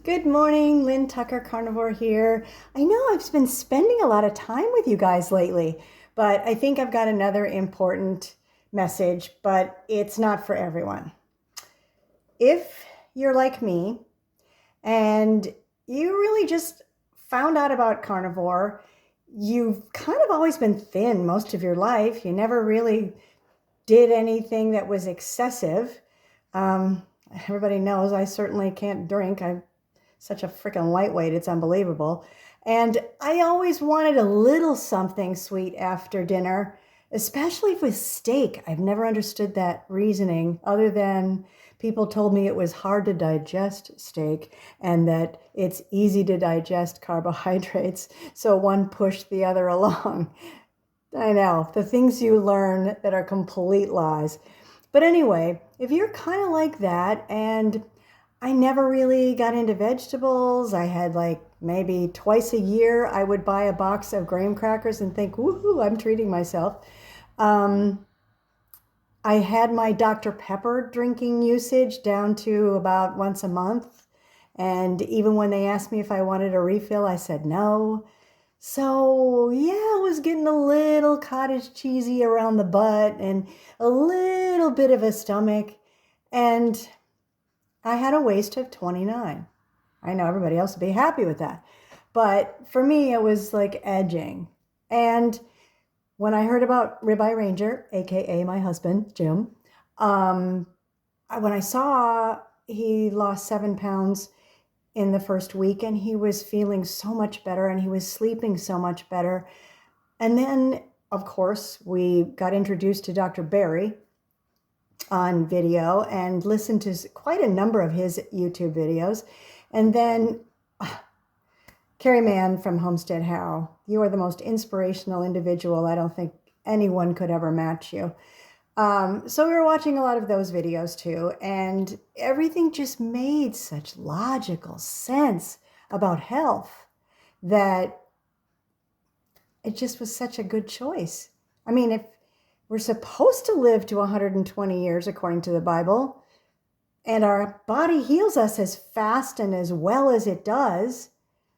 Good morning, Lynn Tucker, Carnivore here. I know I've been spending a lot of time with you guys lately, but I think I've got another important message, but it's not for everyone. If you're like me and you really just found out about carnivore, you've kind of always been thin most of your life. You never really did anything that was excessive. Um, Everybody knows I certainly can't drink. I'm such a freaking lightweight, it's unbelievable. And I always wanted a little something sweet after dinner, especially with steak. I've never understood that reasoning other than people told me it was hard to digest steak and that it's easy to digest carbohydrates. So one pushed the other along. I know, the things you learn that are complete lies. But anyway, if you're kind of like that, and I never really got into vegetables, I had like maybe twice a year, I would buy a box of graham crackers and think, woohoo, I'm treating myself. Um, I had my Dr. Pepper drinking usage down to about once a month. And even when they asked me if I wanted a refill, I said no. So, yeah, I was getting a little cottage cheesy around the butt and a little bit of a stomach. And I had a waist of 29. I know everybody else would be happy with that. But for me, it was like edging. And when I heard about Ribeye Ranger, AKA my husband, Jim, um, when I saw he lost 7 pounds in the first week and he was feeling so much better and he was sleeping so much better. And then, of course, we got introduced to Dr. Barry on video and listened to quite a number of his YouTube videos. And then Carrie Mann from Homestead How, you are the most inspirational individual. I don't think anyone could ever match you. So we were watching a lot of those videos too, and everything just made such logical sense about health that it just was such a good choice. I mean, if we're supposed to live to 120 years according to the Bible, and our body heals us as fast and as well as it does,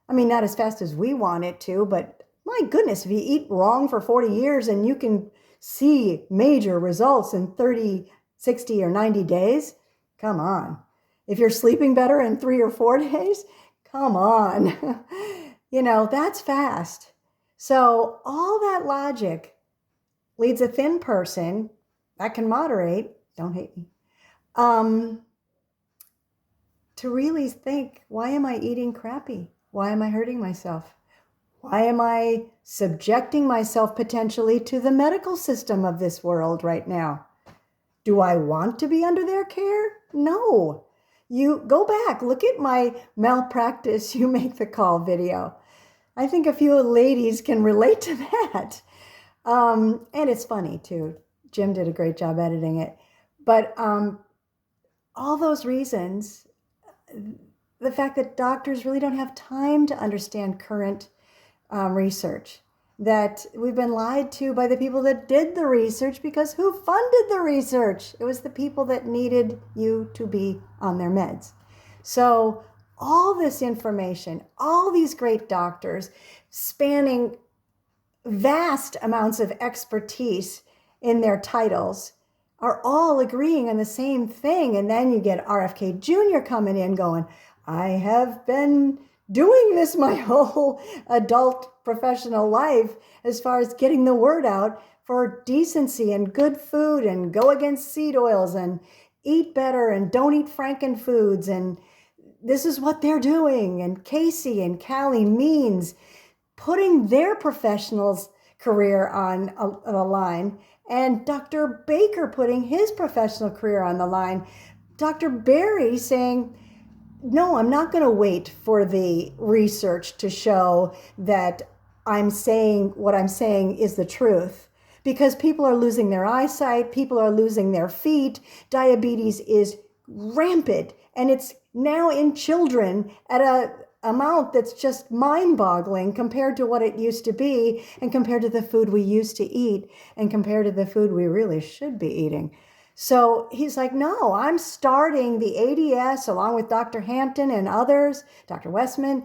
I mean, not as fast as we want it to, but my goodness, if you eat wrong for 40 years and you can see major results in 30, 60, or 90 days, come on. If you're sleeping better in 3 or 4 days, come on. That's fast. So all that logic leads a thin person that can moderate, don't hate me, to really think, why am I eating crappy? Why am I hurting myself? Why am I subjecting myself potentially to the medical system of this world right now? Do I want to be under their care? No. You go back, look at my malpractice, you make the call video. I think a few ladies can relate to that. And it's funny too. Jim did a great job editing it. But all those reasons, the fact that doctors really don't have time to understand current research, that we've been lied to by the people that did the research, because who funded the research? It was the people that needed you to be on their meds. So all this information, all these great doctors spanning vast amounts of expertise in their titles are all agreeing on the same thing. And then you get RFK Jr. coming in going, I have been doing this my whole adult professional life as far as getting the word out for decency and good food and go against seed oils and eat better and don't eat frankenfoods. And this is what they're doing. And Casey and Callie Means putting their professional's career on a line, and Dr. Baker putting his professional career on the line. Dr. Barry saying, no, I'm not going to wait for the research to show that I'm saying what I'm saying is the truth, because people are losing their eyesight, people are losing their feet, diabetes is rampant, and it's now in children at a amount that's just mind-boggling compared to what it used to be, and compared to the food we used to eat, and compared to the food we really should be eating. So he's like, no, I'm starting the ADS along with Dr. Hampton and others, Dr. Westman,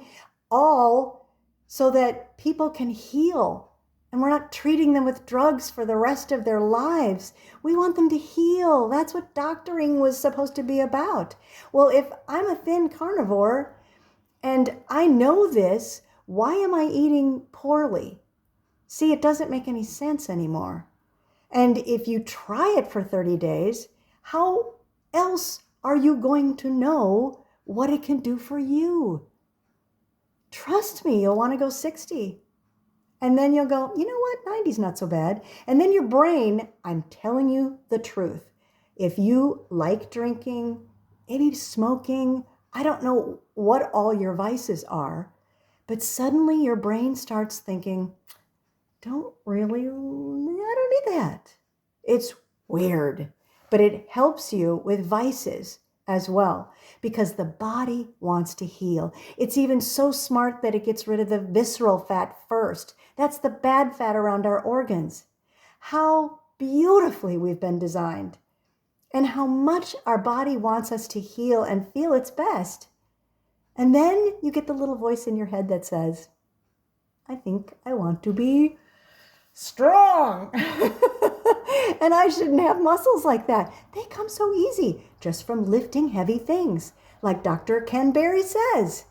all so that people can heal. And we're not treating them with drugs for the rest of their lives. We want them to heal. That's what doctoring was supposed to be about. Well, if I'm a thin carnivore and I know this, why am I eating poorly? See, it doesn't make any sense anymore. And if you try it for 30 days, how else are you going to know what it can do for you? Trust me, you'll want to go 60. And then you'll go, you know what, 90's not so bad. And then your brain, I'm telling you the truth. If you like drinking, maybe smoking, I don't know what all your vices are, but suddenly your brain starts thinking, I don't need that. It's weird, but it helps you with vices as well because the body wants to heal. It's even so smart that it gets rid of the visceral fat first. That's the bad fat around our organs. How beautifully we've been designed and how much our body wants us to heal and feel its best. And then you get the little voice in your head that says, I think I want to be strong. And I shouldn't have muscles like that. They come so easy just from lifting heavy things. Like Dr. Ken Berry says,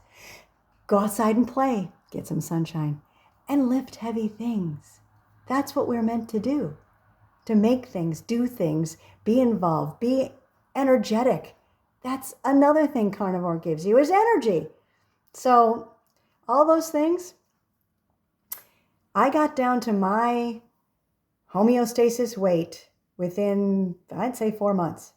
go outside and play, get some sunshine, and lift heavy things. That's what we're meant to do. To make things, do things, be involved, be energetic. That's another thing carnivore gives you is energy. So all those things, I got down to my homeostasis weight within, I'd say, 4 months.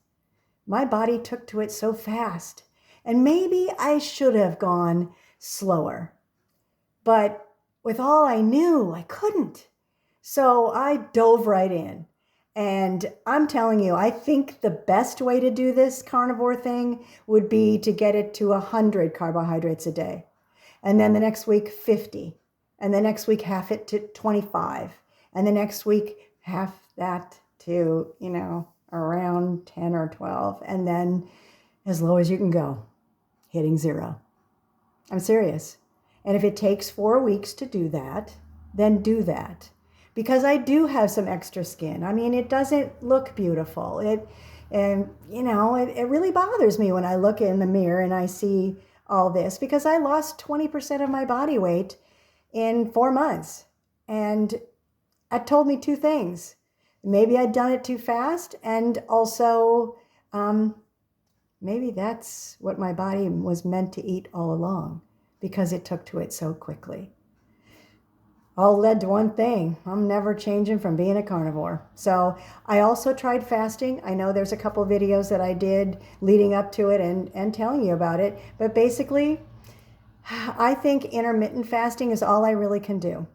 My body took to it so fast. And maybe I should have gone slower. But with all I knew, I couldn't. So I dove right in. And I'm telling you, I think the best way to do this carnivore thing would be to get it to 100 carbohydrates a day. And then the next week, 50. And the next week, half it to 25. And the next week, half that to, around 10 or 12. And then as low as you can go, hitting 0. I'm serious. And if it takes 4 weeks to do that, then do that. Because I do have some extra skin. I mean, it doesn't look beautiful. It really bothers me when I look in the mirror and I see all this because I lost 20% of my body weight in 4 months. And it told me 2 things. Maybe I'd done it too fast, and also maybe that's what my body was meant to eat all along because it took to it so quickly. All led to one thing. I'm never changing from being a carnivore. So I also tried fasting. I know there's a couple videos that I did leading up to it and telling you about it. But basically, I think intermittent fasting is all I really can do.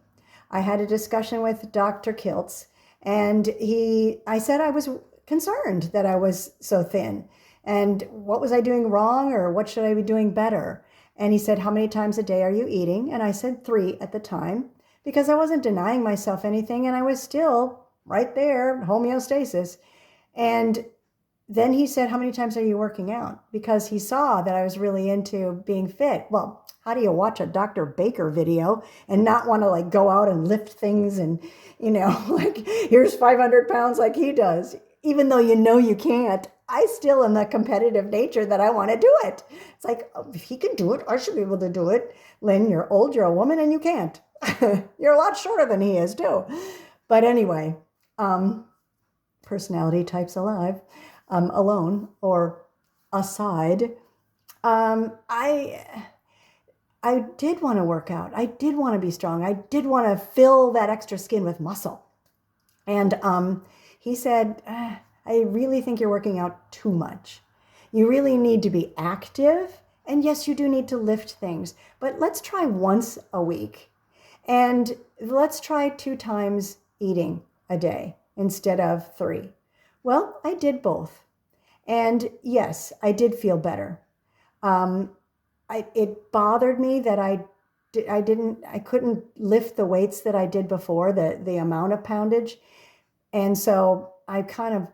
I had a discussion with Dr. Kiltz, and I said I was concerned that I was so thin. And what was I doing wrong, or what should I be doing better? And he said, how many times a day are you eating? And I said 3 at the time, because I wasn't denying myself anything, and I was still right there, homeostasis. And then he said, how many times are you working out? Because he saw that I was really into being fit. Well, how do you watch a Dr. Baker video and not want to go out and lift things and, here's 500 pounds like he does. Even though you can't, I still am the competitive nature that I want to do it. It's like, if he can do it, I should be able to do it. Lynn, you're old, you're a woman, and you can't. You're a lot shorter than he is too. But anyway, personality types alive, alone or aside, I did want to work out. I did want to be strong. I did want to fill that extra skin with muscle. And he said, I really think you're working out too much. You really need to be active. And yes, you do need to lift things. But let's try once a week. And let's try 2 times eating a day instead of 3. Well, I did both. And yes, I did feel better. It bothered me that I couldn't lift the weights that I did before, the amount of poundage. And so I kind of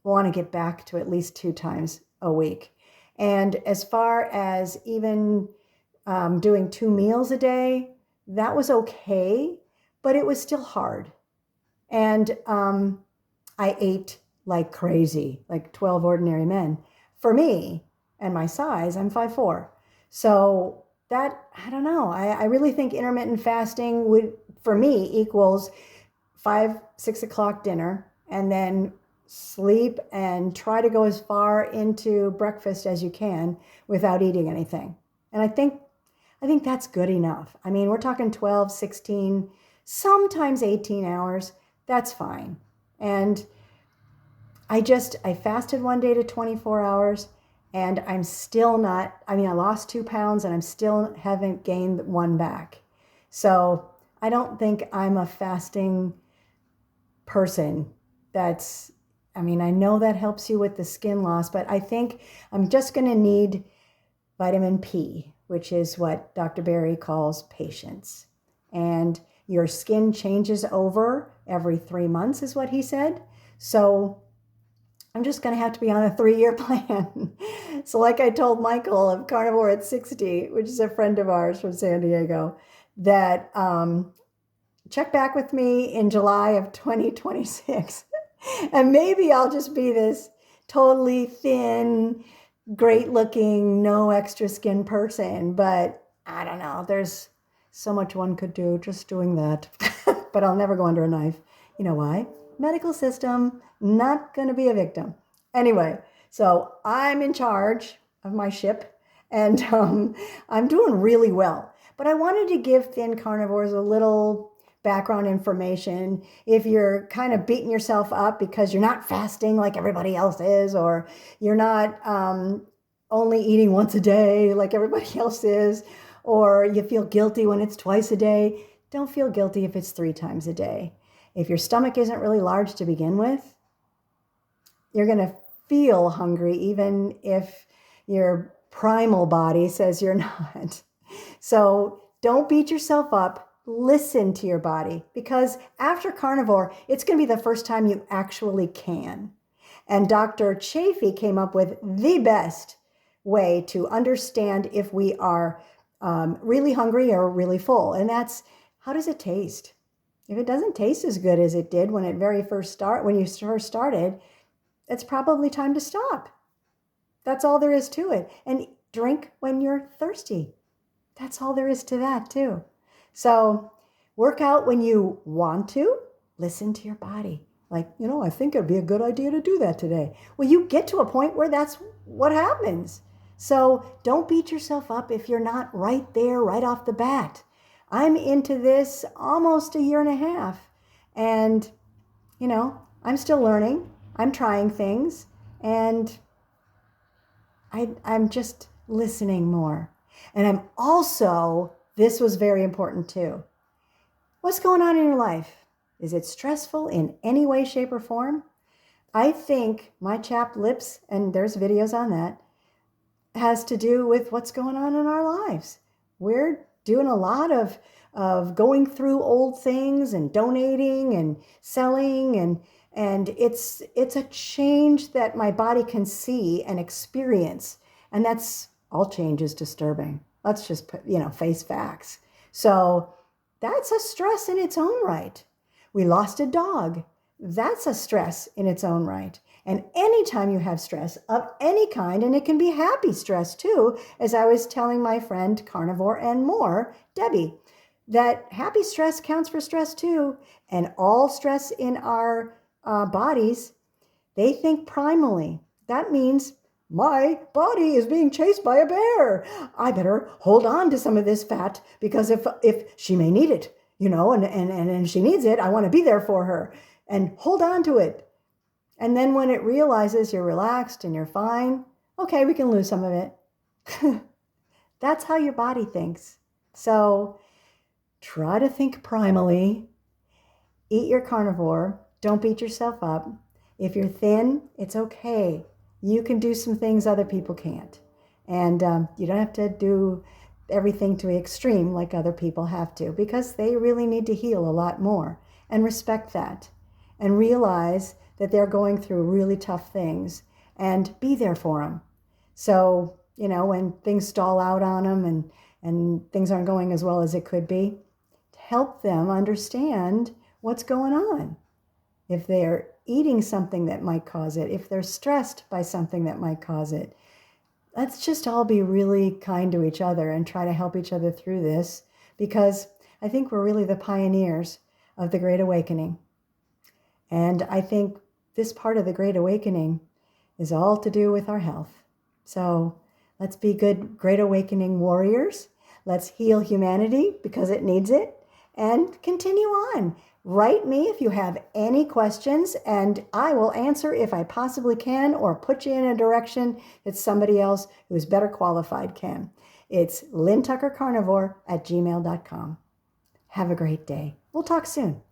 want to get back to at least 2 times a week. And as far as even doing 2 meals a day, that was okay, but it was still hard. And I ate like crazy, like 12 ordinary men. For me and my size, I'm 5'4". So that, I don't know. I really think intermittent fasting would, for me, equals 5, 6 o'clock dinner, and then sleep and try to go as far into breakfast as you can without eating anything. And I think that's good enough. I mean, we're talking 12, 16, sometimes 18 hours. That's fine. And I fasted one day to 24 hours, and I'm still not, I mean, I lost 2 pounds and I'm still haven't gained one back. So I don't think I'm a fasting person. I mean, I know that helps you with the skin loss, but I think I'm just going to need vitamin P, which is what Dr. Berry calls patience. And your skin changes over every 3 months, is what he said. So I'm just going to have to be on a 3-year plan. So like I told Michael of Carnivore at 60, which is a friend of ours from San Diego, that check back with me in July of 2026. And maybe I'll just be this totally thin, great looking, no extra skin person. But I don't know. There's so much one could do just doing that. But I'll never go under a knife. You know why? Medical system, not going to be a victim. Anyway, so I'm in charge of my ship, and I'm doing really well. But I wanted to give Thin Carnivores a little background information. If you're kind of beating yourself up because you're not fasting like everybody else is, or you're not only eating once a day like everybody else is, or you feel guilty when it's twice a day, don't feel guilty if it's 3 times a day. If your stomach isn't really large to begin with, you're going to feel hungry even if your primal body says you're not. So don't beat yourself up. Listen to your body, because after carnivore, it's going to be the first time you actually can. And Dr. Chafee came up with the best way to understand if we are really hungry or really full. And that's, how does it taste? If it doesn't taste as good as it did when you first started, it's probably time to stop. That's all there is to it. And drink when you're thirsty. That's all there is to that too. So work out when you want to. Listen to your body. Like, I think it'd be a good idea to do that today. Well, you get to a point where that's what happens. So don't beat yourself up if you're not right there right off the bat. I'm into this almost 1.5 years. And, I'm still learning. I'm trying things. And I'm just listening more. And I'm also, this was very important too. What's going on in your life? Is it stressful in any way, shape, or form? I think my chapped lips, and there's videos on that, has to do with what's going on in our lives. We're doing a lot of going through old things and donating and selling, and it's a change that my body can see and experience. And that's, all change is disturbing. Let's just face facts. So that's a stress in its own right. We lost a dog. That's a stress in its own right. And anytime you have stress of any kind, and it can be happy stress too, as I was telling my friend Carnivore and More, Debbie, that happy stress counts for stress too. And all stress in our bodies, they think primally. That means my body is being chased by a bear. I better hold on to some of this fat because if she may need it, and she needs it, I want to be there for her and hold on to it. And then when it realizes you're relaxed and you're fine, okay, we can lose some of it. That's how your body thinks. So try to think primally. Eat your carnivore. Don't beat yourself up. If you're thin, it's okay. You can do some things other people can't. And you don't have to do everything to the extreme like other people have to, because they really need to heal a lot more. And respect that. And realize that they're going through really tough things and be there for them. So, when things stall out on them and things aren't going as well as it could be, to help them understand what's going on. If they're eating something that might cause it, if they're stressed by something that might cause it, let's just all be really kind to each other and try to help each other through this, because I think we're really the pioneers of the Great Awakening. And I think this part of the Great Awakening is all to do with our health. So let's be good Great Awakening warriors. Let's heal humanity because it needs it, and continue on. Write me if you have any questions, and I will answer if I possibly can, or put you in a direction that somebody else who is better qualified can. It's LynnTuckerCarnivore@gmail.com. Have a great day. We'll talk soon.